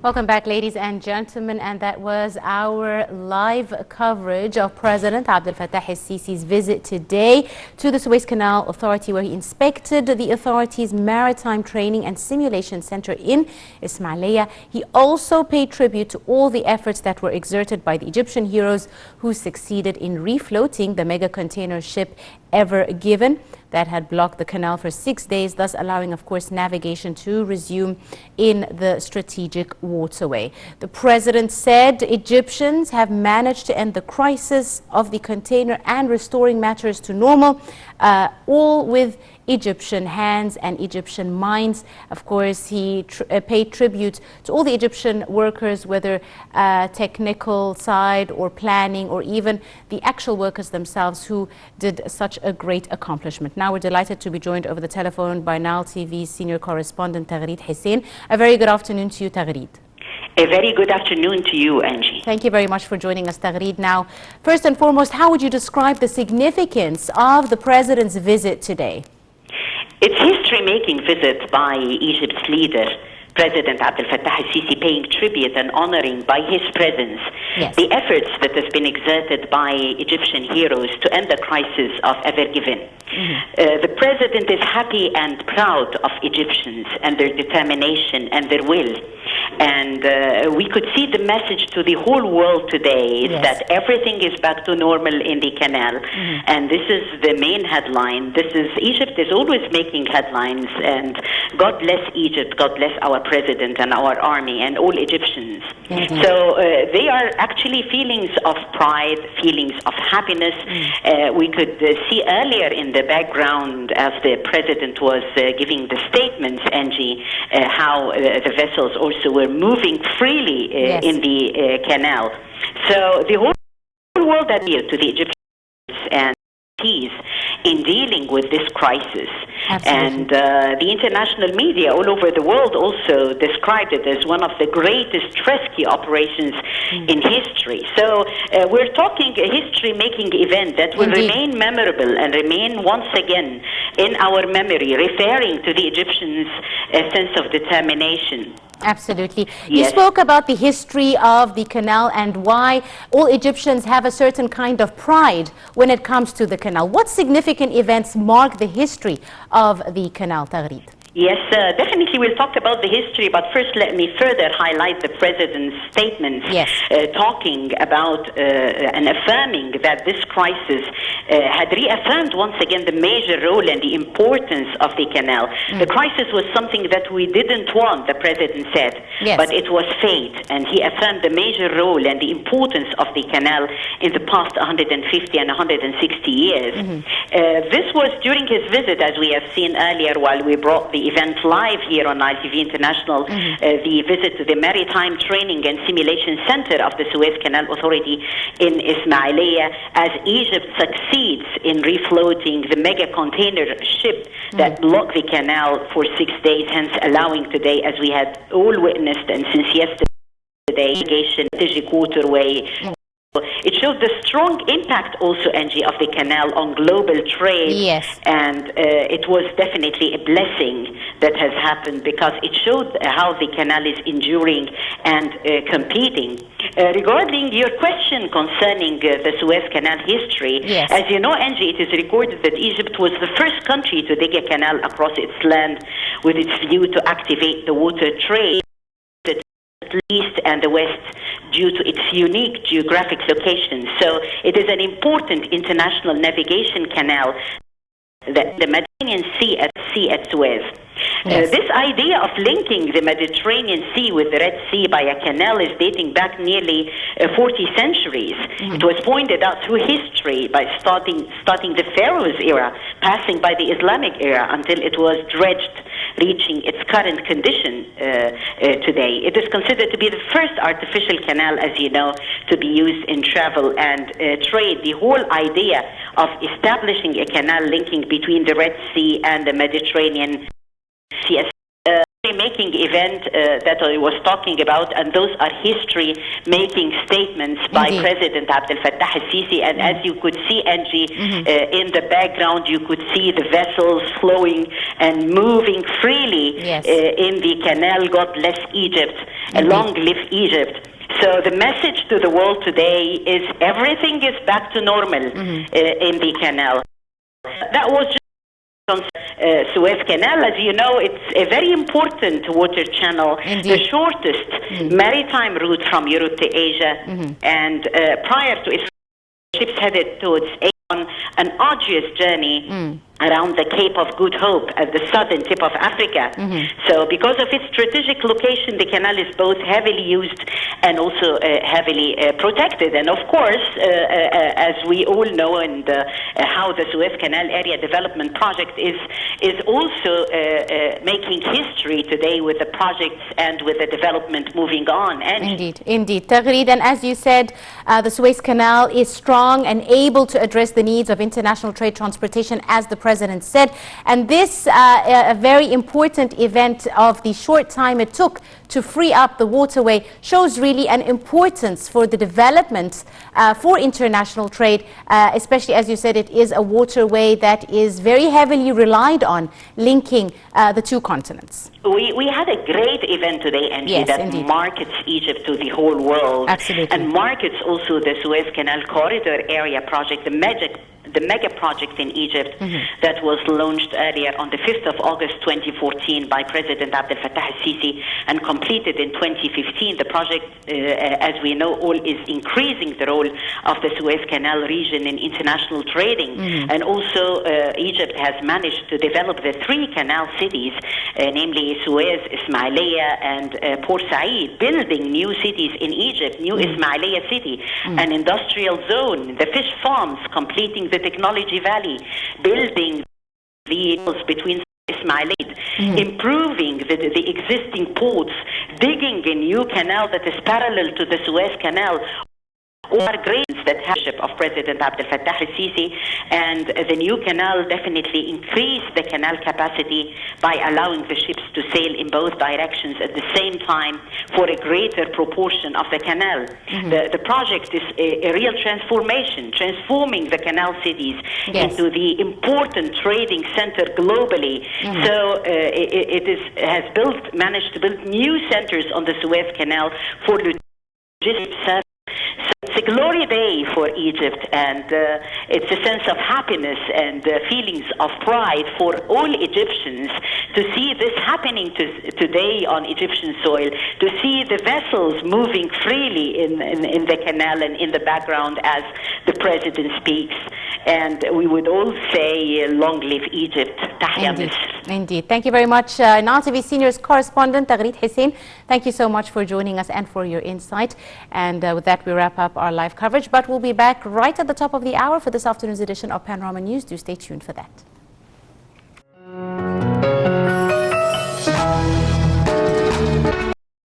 Welcome back, ladies and gentlemen, and that was our live coverage of President Abdel Fattah el-Sisi's visit today to the Suez Canal Authority, where he inspected the authority's Maritime Training and Simulation Center in Ismailia. He also paid tribute to all the efforts that were exerted by the Egyptian heroes who succeeded in refloating the mega container ship Ever Given that had blocked the canal for 6 days, thus allowing, of course, navigation to resume in the strategic waterway. The president said Egyptians have managed to end the crisis of the container and restoring matters to normal, all with Egyptian hands and Egyptian minds. Of course, he paid tribute to all the Egyptian workers, whether technical side or planning, or even the actual workers themselves who did such a great accomplishment. Now we're delighted to be joined over the telephone by Nile TV senior correspondent Taghreed Hussien. A very good afternoon to you, Taghreed. A very good afternoon to you, Angie. Thank you very much for joining us, Taghreed. Now, first and foremost, how would you describe the significance of the president's visit today? It's history-making visit by Egypt's leader, President Abdel Fattah el-Sisi, paying tribute and honoring by his presence the efforts that have been exerted by Egyptian heroes to end the crisis of Ever Given. The president is happy and proud of Egyptians and their determination and their will. And we could see the message to the whole world today is that everything is back to normal in the canal. And this is the main headline. Egypt is always making headlines, and God bless Egypt, God bless our president and our army and all Egyptians. So they are actually feelings of pride, feelings of happiness. We could see earlier in the background, as the president was giving the statements, Angie, how the vessels also were moving freely in the canal. So the whole world adhered to the Egyptians and peace in dealing with this crisis. And the international media all over the world also described it as one of the greatest rescue operations in history. So we're talking a history-making event that will remain memorable and remain once again in our memory, referring to the Egyptians' sense of determination. Absolutely. You spoke about the history of the canal and why all Egyptians have a certain kind of pride when it comes to the canal. What significant events mark the history of the canal, Taghreed? Yes, definitely we'll talk about the history, but first let me further highlight the president's statements, talking about and affirming that this crisis had reaffirmed once again the major role and the importance of the canal. The crisis was something that we didn't want, the president said, but it was fate, and he affirmed the major role and the importance of the canal in the past 150 and 160 years. This was during his visit, as we have seen earlier, while we brought the event live here on Nile TV International, the visit to the Maritime Training and Simulation Center of the Suez Canal Authority in Ismailia, as Egypt succeeds in refloating the mega container ship that blocked the canal for 6 days, hence allowing today, as we had all witnessed and since yesterday, strategic waterway. It showed the strong impact also, Angie, of the canal on global trade. And it was definitely a blessing that has happened, because it showed how the canal is enduring and competing. Regarding your question concerning the Suez Canal history, as you know, Angie, it is recorded that Egypt was the first country to dig a canal across its land with its view to activate the water trade, the east and the west, due to its unique geographic location. So it is an important international navigation canal, the Mediterranean Sea at Suez. This idea of linking the Mediterranean Sea with the Red Sea by a canal is dating back nearly 40 centuries. It was pointed out through history by starting the Pharaoh's era, passing by the Islamic era, until it was dredged, reaching its current condition today. It is considered to be the first artificial canal, as you know, to be used in travel and trade. The whole idea of establishing a canal linking between the Red Sea and the Mediterranean Sea, making breathtaking event that I was talking about, and those are history-making statements by President Abdel Fattah al-Sisi. And as you could see, Angie, in the background, you could see the vessels flowing and moving freely in the canal. God bless Egypt, and long live Egypt. So the message to the world today is everything is back to normal in the canal. That was just on Suez Canal. As you know, it's a very important water channel, the shortest maritime route from Europe to Asia. And prior to its ships headed towards Asia on an arduous journey around the Cape of Good Hope at the southern tip of Africa. So because of its strategic location, the canal is both heavily used and also heavily protected. And of course, as we all know, and how the Suez Canal Area Development Project is also making history today with the projects and with the development moving on. And Indeed. Taghreed, and as you said, the Suez Canal is strong and able to address the needs of international trade transportation, as the President said. And this a very important event of the short time it took to free up the waterway shows really an importance for the development for international trade, especially, as you said, it is a waterway that is very heavily relied on, linking the two continents. We had a great event today, Angie, that markets Egypt to the whole world. Absolutely. And markets also the Suez Canal Corridor Area Project, the mega project in Egypt that was launched earlier on the 5th of August 2014 by President Abdel Fattah al-Sisi and completed in 2015. The project, as we know all, is increasing the role of the Suez Canal region in international trading. And also Egypt has managed to develop the three canal cities, namely Suez, Ismailia, and Port Said, building new cities in Egypt, new Ismailia city, an industrial zone, the fish farms, completing the technology valley, building the between Ismailia, improving the existing ports, digging a new canal that is parallel to the Suez Canal. All are great that of President Abdel Fattah al-Sisi, and the new canal definitely increased the canal capacity by allowing the ships to sail in both directions at the same time for a greater proportion of the canal. The project is a real transformation, transforming the canal cities into the important trading center globally. So it managed to build new centers on the Suez Canal for logistics. It's a glory day for Egypt, and it's a sense of happiness and feelings of pride for all Egyptians to see this happening today on Egyptian soil, to see the vessels moving freely in the canal and in the background as the President speaks. And we would all say, long live Egypt. Tahya Misr. Indeed. Thank you very much, Nile TV Senior Correspondent Taghreed Hussien. Thank you so much for joining us and for your insight. And with that, we wrap up our live coverage. But we'll be back right at the top of the hour for this afternoon's edition of Panorama News. Do stay tuned for that.